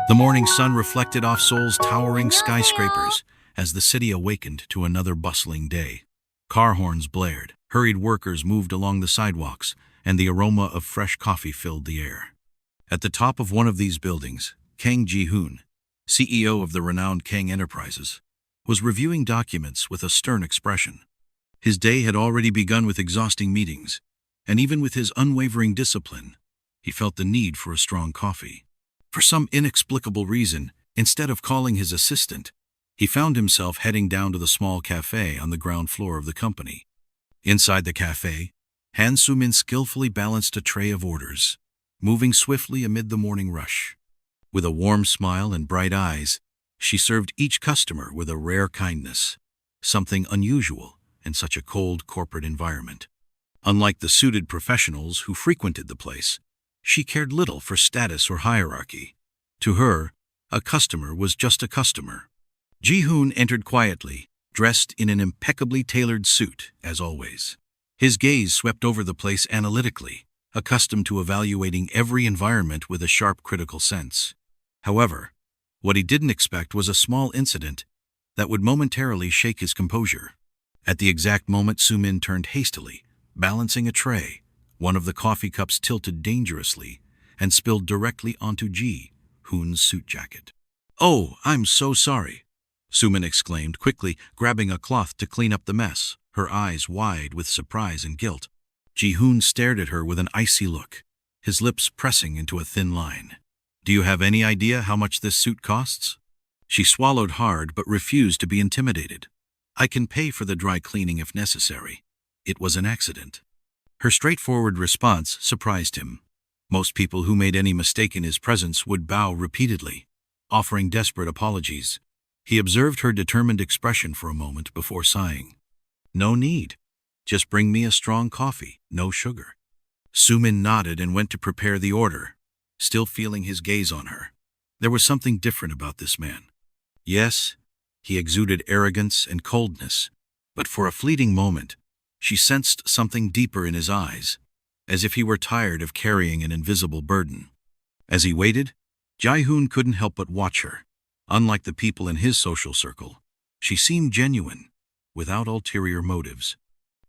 The morning sun reflected off Seoul's towering skyscrapers as the city awakened to another bustling day. Car horns blared, hurried workers moved along the sidewalks, and the aroma of fresh coffee filled the air. At the top of one of these buildings, Kang Ji-hoon, CEO of the renowned Kang Enterprises, was reviewing documents with a stern expression. His day had already begun with exhausting meetings, and even with his unwavering discipline, he felt the need for a strong coffee. For some inexplicable reason, instead of calling his assistant, he found himself heading down to the small cafe on the ground floor of the company. Inside the cafe, Han Soo-min skillfully balanced a tray of orders, moving swiftly amid the morning rush. With a warm smile and bright eyes, she served each customer with a rare kindness, something unusual in such a cold corporate environment. Unlike the suited professionals who frequented the place, she cared little for status or hierarchy. To her, a customer was just a customer. Ji-hoon entered quietly, dressed in an impeccably tailored suit, as always. His gaze swept over the place analytically, accustomed to evaluating every environment with a sharp critical sense. However, what he didn't expect was a small incident that would momentarily shake his composure. At the exact moment Soo-min turned hastily, balancing a tray. One of the coffee cups tilted dangerously and spilled directly onto Ji-hoon's suit jacket. "Oh, I'm so sorry," Soo-min exclaimed, quickly grabbing a cloth to clean up the mess, her eyes wide with surprise and guilt. Ji-hoon stared at her with an icy look, his lips pressing into a thin line. "Do you have any idea how much this suit costs?" She swallowed hard but refused to be intimidated. "I can pay for the dry cleaning if necessary. It was an accident." Her straightforward response surprised him. Most people who made any mistake in his presence would bow repeatedly, offering desperate apologies. He observed her determined expression for a moment before sighing. "No need. Just bring me a strong coffee, no sugar." Soo-min nodded and went to prepare the order, still feeling his gaze on her. There was something different about this man. Yes, he exuded arrogance and coldness, but for a fleeting moment, she sensed something deeper in his eyes, as if he were tired of carrying an invisible burden. As he waited, Ji-hoon couldn't help but watch her. Unlike the people in his social circle, she seemed genuine, without ulterior motives.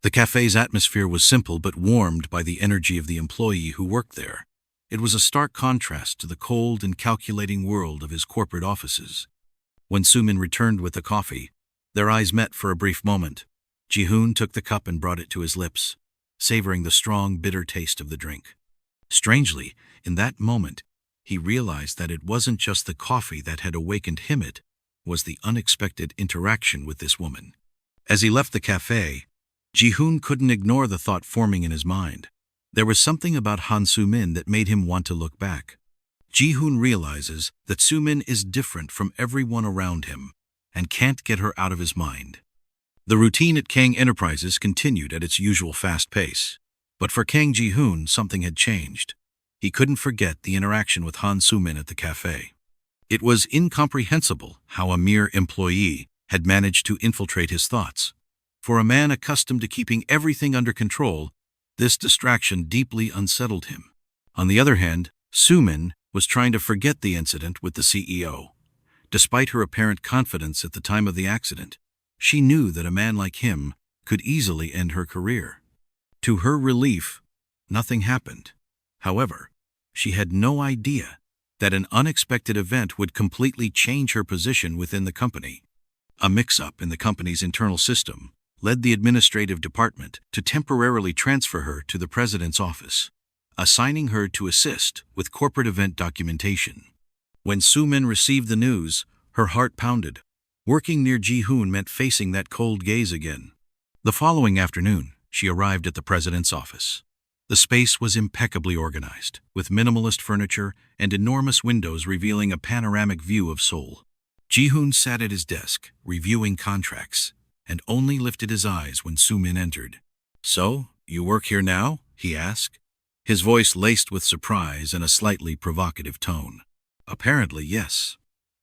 The cafe's atmosphere was simple but warmed by the energy of the employee who worked there. It was a stark contrast to the cold and calculating world of his corporate offices. When Soo-min returned with the coffee, their eyes met for a brief moment. Ji-hoon took the cup and brought it to his lips, savoring the strong, bitter taste of the drink. Strangely, in that moment, he realized that it wasn't just the coffee that had awakened him, it was the unexpected interaction with this woman. As he left the cafe, Ji-hoon couldn't ignore the thought forming in his mind. There was something about Han Soo-min that made him want to look back. Ji-hoon realizes that Soo-min is different from everyone around him and can't get her out of his mind. The routine at Kang Enterprises continued at its usual fast pace, but for Kang Ji-hoon something had changed. He couldn't forget the interaction with Han Soo-min at the cafe. It was incomprehensible how a mere employee had managed to infiltrate his thoughts. For a man accustomed to keeping everything under control, this distraction deeply unsettled him. On the other hand, Soo-min was trying to forget the incident with the CEO. Despite her apparent confidence at the time of the accident, she knew that a man like him could easily end her career. To her relief, nothing happened. However, she had no idea that an unexpected event would completely change her position within the company. A mix-up in the company's internal system led the administrative department to temporarily transfer her to the president's office, assigning her to assist with corporate event documentation. When Soo-min received the news, her heart pounded. Working near Ji-hoon meant facing that cold gaze again. The following afternoon, she arrived at the president's office. The space was impeccably organized, with minimalist furniture and enormous windows revealing a panoramic view of Seoul. Ji-hoon sat at his desk, reviewing contracts, and only lifted his eyes when Soo-min entered. "So, you work here now?" he asked, his voice laced with surprise and a slightly provocative tone. "Apparently, yes.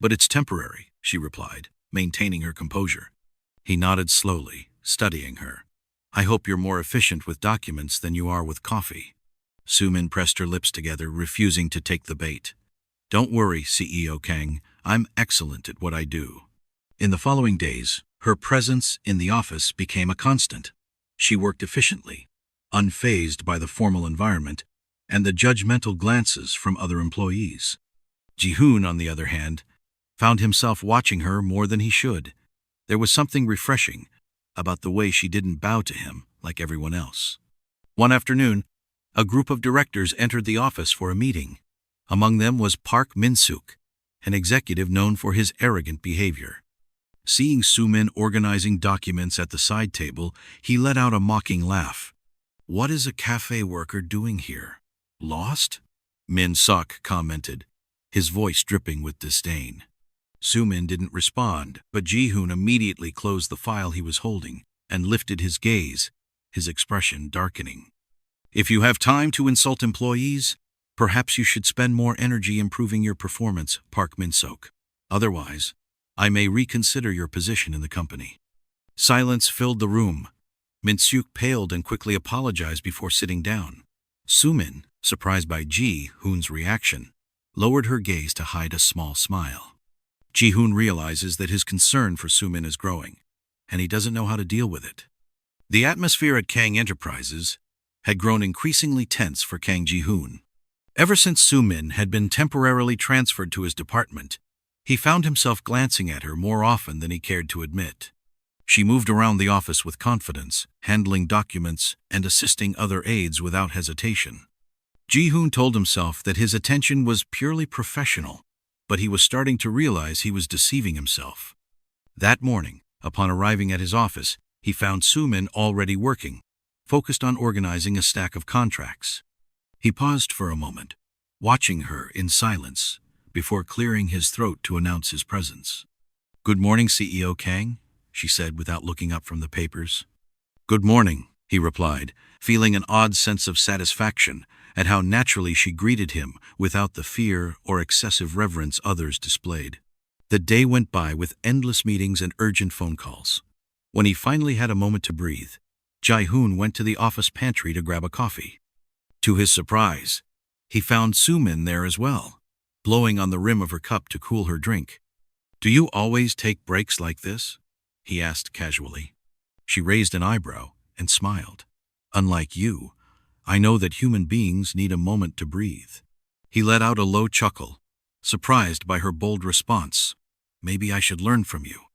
But it's temporary," she replied, maintaining her composure. He nodded slowly, studying her. "I hope you're more efficient with documents than you are with coffee." Soo-min pressed her lips together, refusing to take the bait. Don't worry, CEO Kang, I'm excellent at what I do. In the following days, her presence in the office became a constant. She worked efficiently, unfazed by the formal environment and the judgmental glances from other employees. Ji-hoon, on the other hand, found himself watching her more than he should. There was something refreshing about the way she didn't bow to him like everyone else. One afternoon, a group of directors entered the office for a meeting. Among them was Park Min-suk, an executive known for his arrogant behavior. Seeing Soo-min organizing documents at the side table, he let out a mocking laugh. "What is a cafe worker doing here? Lost?" Min-suk commented, his voice dripping with disdain. Soo-min didn't respond, but Ji-hoon immediately closed the file he was holding and lifted his gaze, his expression darkening. "If you have time to insult employees, perhaps you should spend more energy improving your performance, Park Min-suk. Otherwise, I may reconsider your position in the company." Silence filled the room. Min-suk paled and quickly apologized before sitting down. Soo-min, surprised by Ji-hoon's reaction, lowered her gaze to hide a small smile. Ji-hoon realizes that his concern for Soo-min is growing, and he doesn't know how to deal with it. The atmosphere at Kang Enterprises had grown increasingly tense for Kang Ji-hoon. Ever since Soo-min had been temporarily transferred to his department, he found himself glancing at her more often than he cared to admit. She moved around the office with confidence, handling documents and assisting other aides without hesitation. Ji-hoon told himself that his attention was purely professional, but he was starting to realize he was deceiving himself. That morning, upon arriving at his office, he found Soo-min already working, focused on organizing a stack of contracts. He paused for a moment, watching her in silence, before clearing his throat to announce his presence. "Good morning, CEO Kang," she said without looking up from the papers. "Good morning," he replied, feeling an odd sense of satisfaction at how naturally she greeted him without the fear or excessive reverence others displayed. The day went by with endless meetings and urgent phone calls. When he finally had a moment to breathe, Ji-hoon went to the office pantry to grab a coffee. To his surprise, he found Soo-min there as well, blowing on the rim of her cup to cool her drink. "Do you always take breaks like this?" he asked casually. She raised an eyebrow and smiled. "Unlike you, I know that human beings need a moment to breathe." He let out a low chuckle, surprised by her bold response. "Maybe I should learn from you."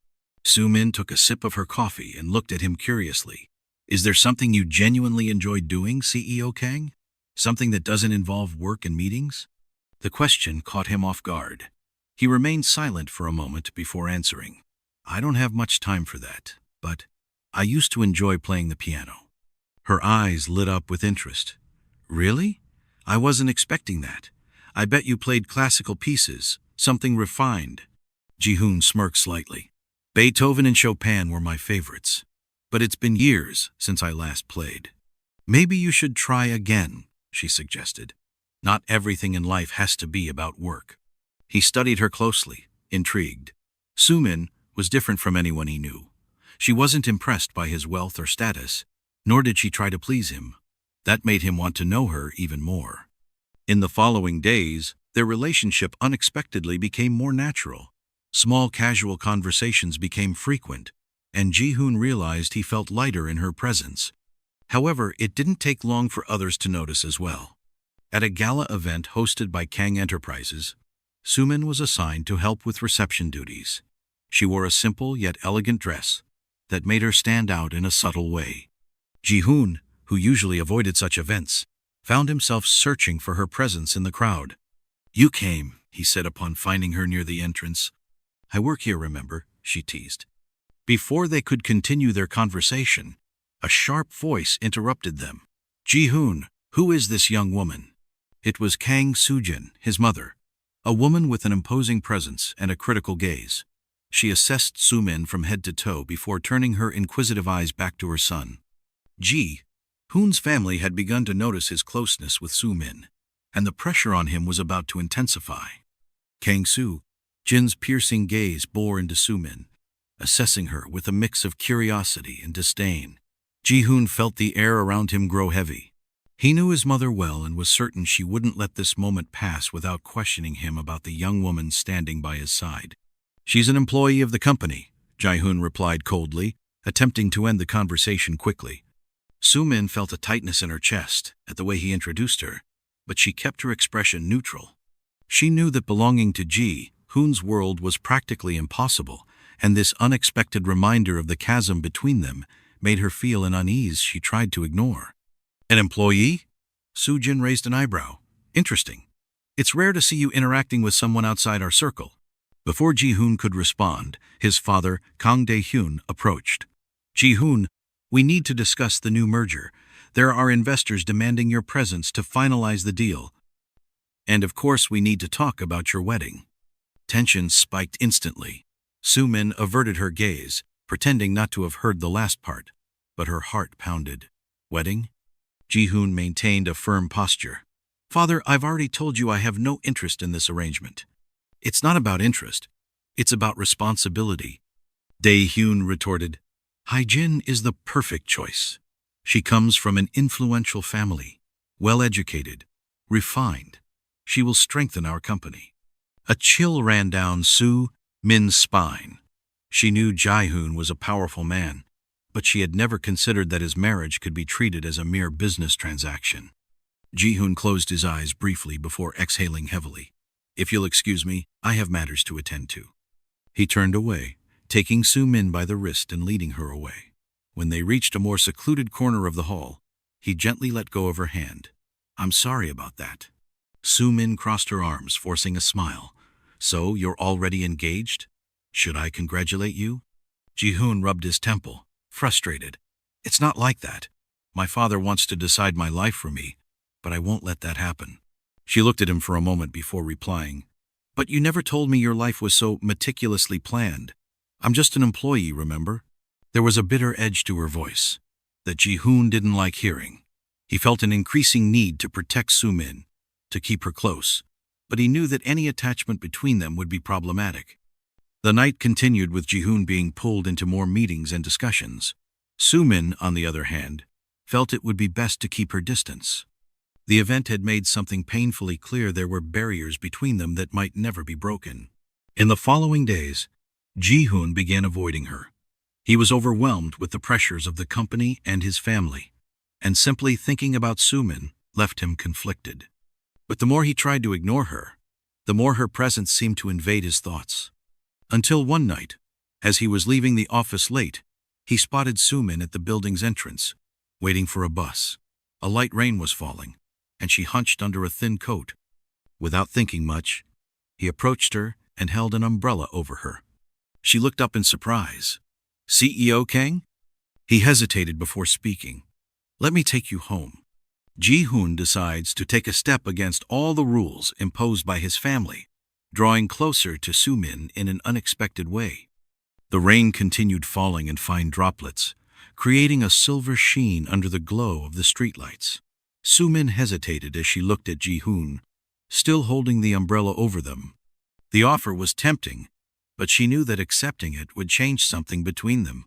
Soo-min took a sip of her coffee and looked at him curiously. "Is there something you genuinely enjoy doing, CEO Kang? Something that doesn't involve work and meetings?" The question caught him off guard. He remained silent for a moment before answering. "I don't have much time for that, but I used to enjoy playing the piano." Her eyes lit up with interest. "Really? I wasn't expecting that. I bet you played classical pieces, something refined." Ji-hoon smirked slightly. "Beethoven and Chopin were my favorites, but it's been years since I last played." "Maybe you should try again," she suggested. "Not everything in life has to be about work." He studied her closely, intrigued. Soo-min was different from anyone he knew. She wasn't impressed by his wealth or status, nor did she try to please him. That made him want to know her even more. In the following days, their relationship unexpectedly became more natural. Small casual conversations became frequent, and Ji-hoon realized he felt lighter in her presence. However, it didn't take long for others to notice as well. At a gala event hosted by Kang Enterprises, Soo-min was assigned to help with reception duties. She wore a simple yet elegant dress that made her stand out in a subtle way. Ji-hoon, who usually avoided such events, found himself searching for her presence in the crowd. "You came," he said upon finding her near the entrance. "I work here, remember?" she teased. Before they could continue their conversation, a sharp voice interrupted them. "Ji-hoon, who is this young woman?" It was Kang Soo-jin, his mother, a woman with an imposing presence and a critical gaze. She assessed Soo-min from head to toe before turning her inquisitive eyes back to her son. Ji-hoon's family had begun to notice his closeness with Soo-min, and the pressure on him was about to intensify. Kang Soo-jin's piercing gaze bore into Soo-min, assessing her with a mix of curiosity and disdain. Ji-hoon felt the air around him grow heavy. He knew his mother well and was certain she wouldn't let this moment pass without questioning him about the young woman standing by his side. "She's an employee of the company," Jae-hoon replied coldly, attempting to end the conversation quickly. Soo-min felt a tightness in her chest at the way he introduced her, but she kept her expression neutral. She knew that belonging to Ji-hoon's world was practically impossible, and this unexpected reminder of the chasm between them made her feel an unease she tried to ignore. "An employee?" Soo-jin raised an eyebrow. "Interesting. It's rare to see you interacting with someone outside our circle." Before Ji-hoon could respond, his father, Kang Dae-hyun, approached. "Ji-hoon, we need to discuss the new merger. There are investors demanding your presence to finalize the deal. And of course we need to talk about your wedding." Tension spiked instantly. Soo-min averted her gaze, pretending not to have heard the last part, but her heart pounded. "Wedding?" Ji-hoon maintained a firm posture. "Father, I've already told you I have no interest in this arrangement." "It's not about interest. It's about responsibility," Dae-hyun retorted. "Hae-jin is the perfect choice. She comes from an influential family, well-educated, refined. She will strengthen our company." A chill ran down Soo-min's spine. She knew Jae-hoon was a powerful man, but she had never considered that his marriage could be treated as a mere business transaction. Ji-hoon closed his eyes briefly before exhaling heavily. "If you'll excuse me, I have matters to attend to." He turned away, taking Soo-min by the wrist and leading her away. When they reached a more secluded corner of the hall, he gently let go of her hand. "I'm sorry about that." Soo-min crossed her arms, forcing a smile. "So, you're already engaged? Should I congratulate you?" Ji-hoon rubbed his temple, frustrated. "It's not like that. My father wants to decide my life for me, but I won't let that happen." She looked at him for a moment before replying. "But you never told me your life was so meticulously planned. I'm just an employee, remember?" There was a bitter edge to her voice that Ji-hoon didn't like hearing. He felt an increasing need to protect Soo-min, to keep her close, but he knew that any attachment between them would be problematic. The night continued with Ji-hoon being pulled into more meetings and discussions. Soo-min, on the other hand, felt it would be best to keep her distance. The event had made something painfully clear: there were barriers between them that might never be broken. In the following days, Ji-hoon began avoiding her. He was overwhelmed with the pressures of the company and his family, and simply thinking about Soo-min left him conflicted. But the more he tried to ignore her, the more her presence seemed to invade his thoughts. Until one night, as he was leaving the office late, he spotted Soo-min at the building's entrance, waiting for a bus. A light rain was falling, and she hunched under a thin coat. Without thinking much, he approached her and held an umbrella over her. She looked up in surprise. "CEO Kang?" He hesitated before speaking. "Let me take you home." Ji-hoon decides to take a step against all the rules imposed by his family, drawing closer to Soo-min in an unexpected way. The rain continued falling in fine droplets, creating a silver sheen under the glow of the streetlights. Soo-min hesitated as she looked at Ji-hoon, still holding the umbrella over them. The offer was tempting, but she knew that accepting it would change something between them.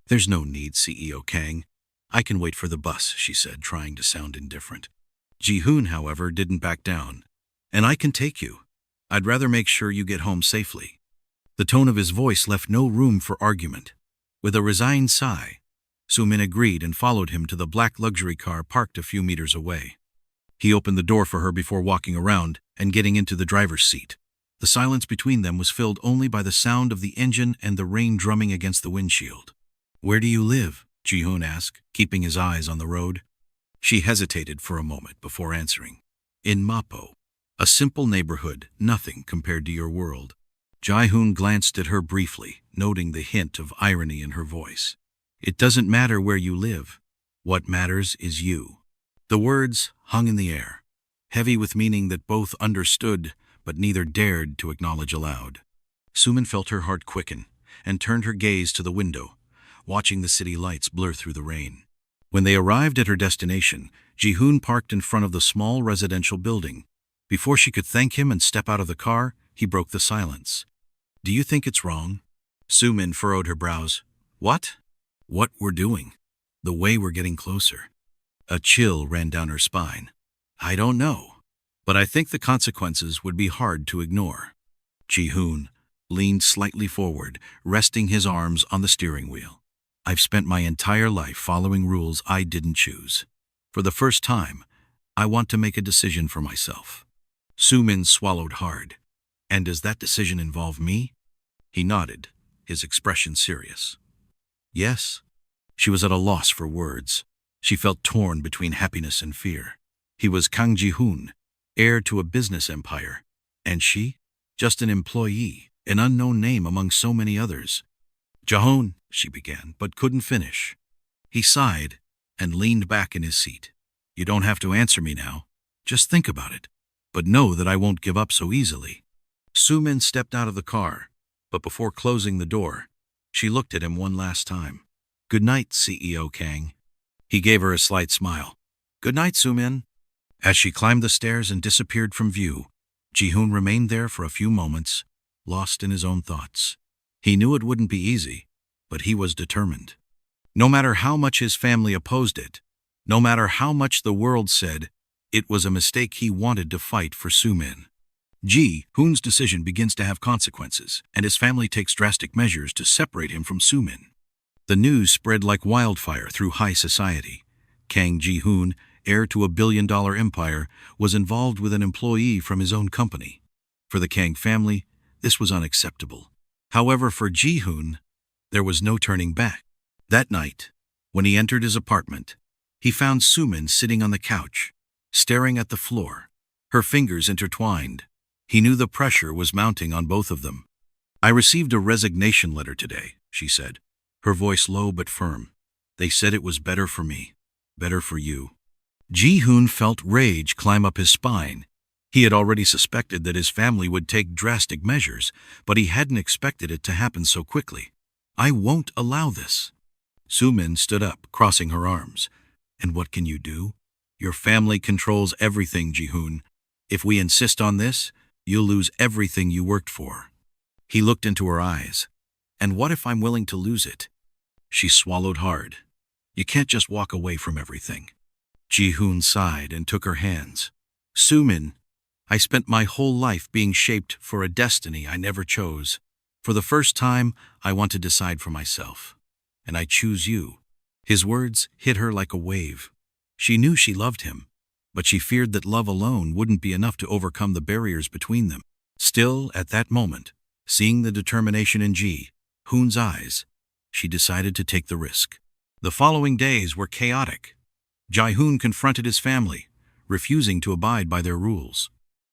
"There's no need, CEO Kang. I can wait for the bus," she said, trying to sound indifferent. Ji-hoon, however, didn't back down. "And I can take you. I'd rather make sure you get home safely." The tone of his voice left no room for argument. With a resigned sigh, Soo-min agreed and followed him to the black luxury car parked a few meters away. He opened the door for her before walking around and getting into the driver's seat. The silence between them was filled only by the sound of the engine and the rain drumming against the windshield. "Where do you live?" Ji-hoon asked, keeping his eyes on the road. She hesitated for a moment before answering. "In Mapo. A simple neighborhood, nothing compared to your world." Ji-hoon glanced at her briefly, noting the hint of irony in her voice. "It doesn't matter where you live. What matters is you." The words hung in the air, heavy with meaning that both understood but neither dared to acknowledge aloud. Soo-min felt her heart quicken and turned her gaze to the window, watching the city lights blur through the rain. When they arrived at her destination, Ji-hoon parked in front of the small residential building. Before she could thank him and step out of the car, he broke the silence. "Do you think it's wrong?" Soo-min furrowed her brows. "What?" "What we're doing. The way we're getting closer." A chill ran down her spine. I don't know, but I think the consequences would be hard to ignore. Ji-hoon leaned slightly forward, resting his arms on the steering wheel. I've spent my entire life following rules I didn't choose. For the first time, I want to make a decision for myself. Soo-min swallowed hard. And does that decision involve me? He nodded, his expression serious. Yes. She was at a loss for words. She felt torn between happiness and fear. He was Kang Ji-hoon, heir to a business empire. And she? Just an employee, an unknown name among so many others. Jahoon, she began, but couldn't finish. He sighed and leaned back in his seat. You don't have to answer me now. Just think about it. But know that I won't give up so easily. Soo-min stepped out of the car, but before closing the door, she looked at him one last time. Good night, CEO Kang. He gave her a slight smile. Good night, Soo-min. As she climbed the stairs and disappeared from view, Ji-hoon remained there for a few moments, lost in his own thoughts. He knew it wouldn't be easy, but he was determined. No matter how much his family opposed it, no matter how much the world said, it was a mistake he wanted to fight for Soo-min. Ji-hoon's decision begins to have consequences, and his family takes drastic measures to separate him from Soo-min. The news spread like wildfire through high society. Kang Ji-hoon, heir to a billion-dollar empire, was involved with an employee from his own company. For the Kang family, this was unacceptable. However, for Ji-hoon, there was no turning back. That night, when he entered his apartment, he found Soo-min sitting on the couch, staring at the floor, her fingers intertwined. He knew the pressure was mounting on both of them. I received a resignation letter today, she said, her voice low but firm. They said it was better for me, better for you. Ji-hoon felt rage climb up his spine. He had already suspected that his family would take drastic measures, but he hadn't expected it to happen so quickly. I won't allow this. Soo-min stood up, crossing her arms. And what can you do? Your family controls everything, Ji-hoon. If we insist on this, you'll lose everything you worked for. He looked into her eyes. And what if I'm willing to lose it? She swallowed hard. You can't just walk away from everything. Ji-hoon sighed and took her hands. Soo-min, I spent my whole life being shaped for a destiny I never chose. For the first time, I want to decide for myself. And I choose you. His words hit her like a wave. She knew she loved him, but she feared that love alone wouldn't be enough to overcome the barriers between them. Still, at that moment, seeing the determination in Ji-hoon's eyes, she decided to take the risk. The following days were chaotic. Ji-hoon confronted his family, refusing to abide by their rules.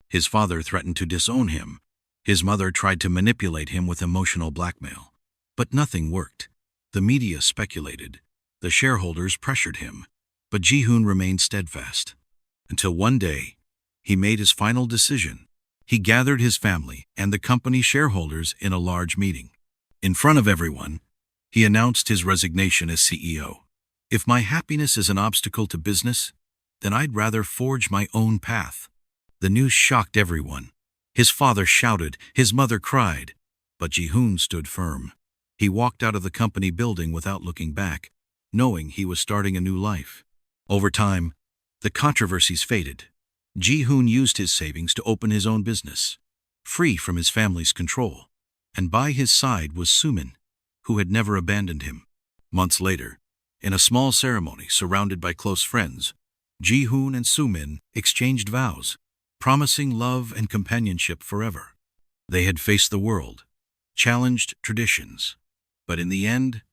His father threatened to disown him. His mother tried to manipulate him with emotional blackmail. But nothing worked. The media speculated. The shareholders pressured him. But Ji-hoon remained steadfast. Until one day, he made his final decision. He gathered his family and the company's shareholders in a large meeting. In front of everyone, he announced his resignation as CEO. If my happiness is an obstacle to business, then I'd rather forge my own path. The news shocked everyone. His father shouted, his mother cried, but Ji-hoon stood firm. He walked out of the company building without looking back, knowing he was starting a new life. Over time, the controversies faded. Ji-hoon used his savings to open his own business, free from his family's control. And by his side was Soo-min, who had never abandoned him. Months later, in a small ceremony surrounded by close friends, Ji-hoon and Soo-min exchanged vows, promising love and companionship forever. They had faced the world, challenged traditions, but in the end,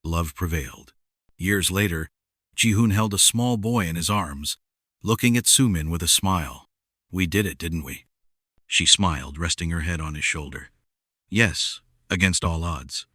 love prevailed. Years later, Ji-hoon held a small boy in his arms, looking at Soo-min with a smile. We did it, didn't we? She smiled, resting her head on his shoulder. Yes, against all odds.